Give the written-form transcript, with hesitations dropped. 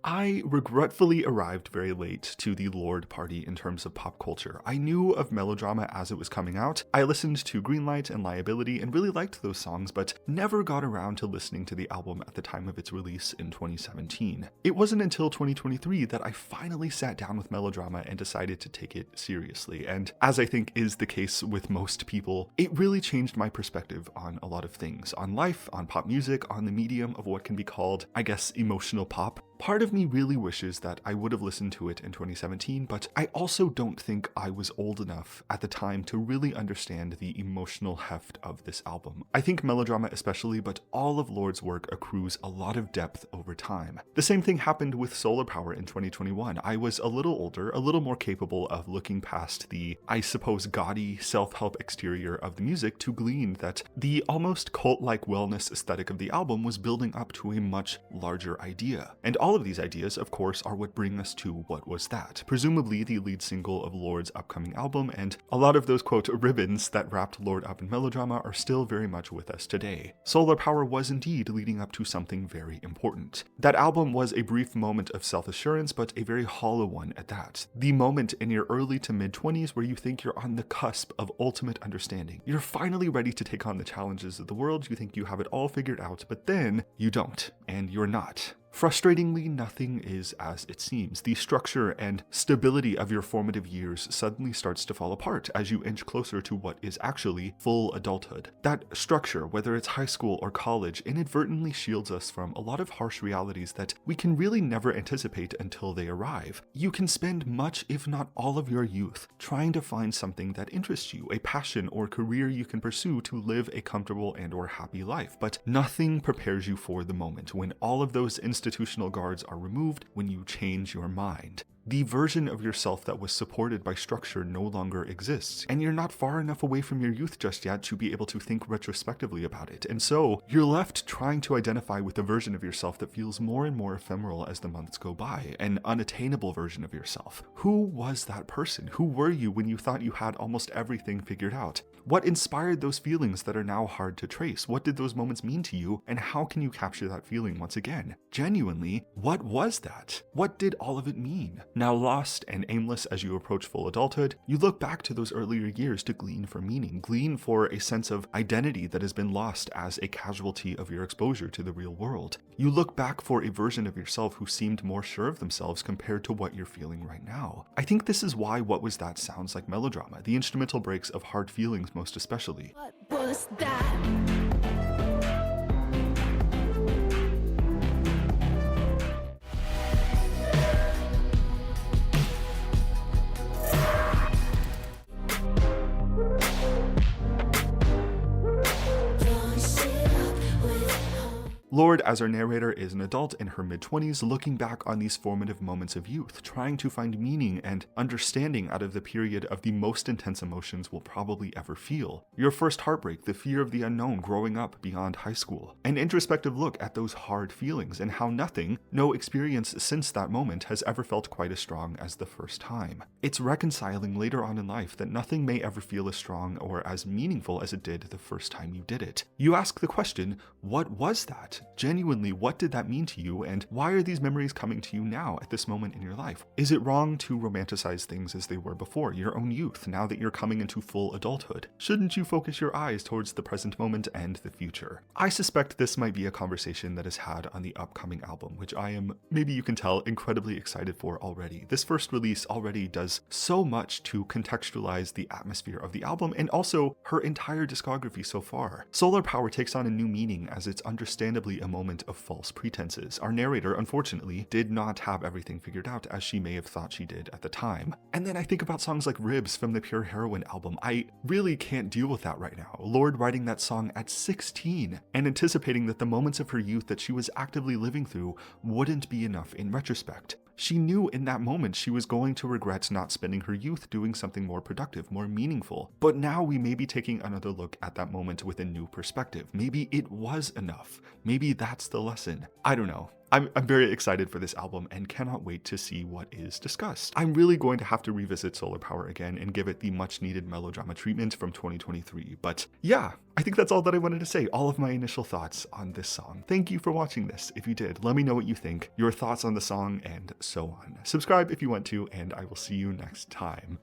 I regretfully arrived very late to the Lorde party in terms of pop culture. I knew of Melodrama as it was coming out. I listened to Greenlight and Liability and really liked those songs, but never got around to listening to the album at the time of its release in 2017. It wasn't until 2023 that I finally sat down with Melodrama and decided to take it seriously. And as I think is the case with most people, it really changed my perspective on a lot of things, on life, on pop music, on the medium of what can be called, I guess, emotional pop. Part of me really wishes that I would have listened to it in 2017, but I also don't think I was old enough at the time to really understand the emotional heft of this album. I think Melodrama especially, but all of Lorde's work accrues a lot of depth over time. The same thing happened with Solar Power in 2021. I was a little older, a little more capable of looking past the, I suppose, gaudy self-help exterior of the music to glean that the almost cult-like wellness aesthetic of the album was building up to a much larger idea. And all of these ideas, of course, are what bring us to What Was That? Presumably the lead single of Lorde's upcoming album, and a lot of those, quote, ribbons that wrapped Lorde up in Melodrama are still very much with us today. Solar Power was indeed leading up to something very important. That album was a brief moment of self-assurance, but a very hollow one at that. The moment in your early to mid-20s where you think you're on the cusp of ultimate understanding. You're finally ready to take on the challenges of the world, you think you have it all figured out, but then you don't, and you're not. Frustratingly, nothing is as it seems. The structure and stability of your formative years suddenly starts to fall apart as you inch closer to what is actually full adulthood. That structure, whether it's high school or college, inadvertently shields us from a lot of harsh realities that we can really never anticipate until they arrive. You can spend much, if not all of your youth, trying to find something that interests you, a passion or career you can pursue to live a comfortable and/or happy life, but nothing prepares you for the moment when all of those institutional guards are removed, when you change your mind. The version of yourself that was supported by structure no longer exists, and you're not far enough away from your youth just yet to be able to think retrospectively about it. And so you're left trying to identify with a version of yourself that feels more and more ephemeral as the months go by, an unattainable version of yourself. Who was that person? Who were you when you thought you had almost everything figured out? What inspired those feelings that are now hard to trace? What did those moments mean to you, and how can you capture that feeling once again? Genuinely, what was that? What did all of it mean? Now lost and aimless as you approach full adulthood, you look back to those earlier years to glean for meaning, glean for a sense of identity that has been lost as a casualty of your exposure to the real world. You look back for a version of yourself who seemed more sure of themselves compared to what you're feeling right now. I think this is why What Was That sounds like Melodrama, the instrumental breaks of Hard Feelings most especially. What was that? Lorde, as our narrator, is an adult in her mid-20s looking back on these formative moments of youth, trying to find meaning and understanding out of the period of the most intense emotions we'll probably ever feel. Your first heartbreak, the fear of the unknown growing up beyond high school. An introspective look at those hard feelings and how nothing, no experience since that moment has ever felt quite as strong as the first time. It's reconciling later on in life that nothing may ever feel as strong or as meaningful as it did the first time you did it. You ask the question, what was that? Genuinely, what did that mean to you, and why are these memories coming to you now at this moment in your life? Is it wrong to romanticize things as they were before, your own youth, now that you're coming into full adulthood? Shouldn't you focus your eyes towards the present moment and the future? I suspect this might be a conversation that is had on the upcoming album, which I am, maybe you can tell, incredibly excited for already. This first release already does so much to contextualize the atmosphere of the album and also her entire discography so far. Solar Power takes on a new meaning as it's understandably a moment of false pretenses. Our narrator, unfortunately, did not have everything figured out as she may have thought she did at the time. And then I think about songs like Ribs from the Pure Heroine album. I really can't deal with that right now. Lorde writing that song at 16 and anticipating that the moments of her youth that she was actively living through wouldn't be enough in retrospect. She knew in that moment she was going to regret not spending her youth doing something more productive, more meaningful. But now we may be taking another look at that moment with a new perspective. Maybe it was enough. Maybe that's the lesson. I don't know. I'm very excited for this album and cannot wait to see what is discussed. I'm really going to have to revisit Solar Power again and give it the much needed Melodrama treatment from 2023. But yeah, I think that's all that I wanted to say, all of my initial thoughts on this song. Thank you for watching this. If you did, let me know what you think, your thoughts on the song, and so on. Subscribe if you want to, and I will see you next time.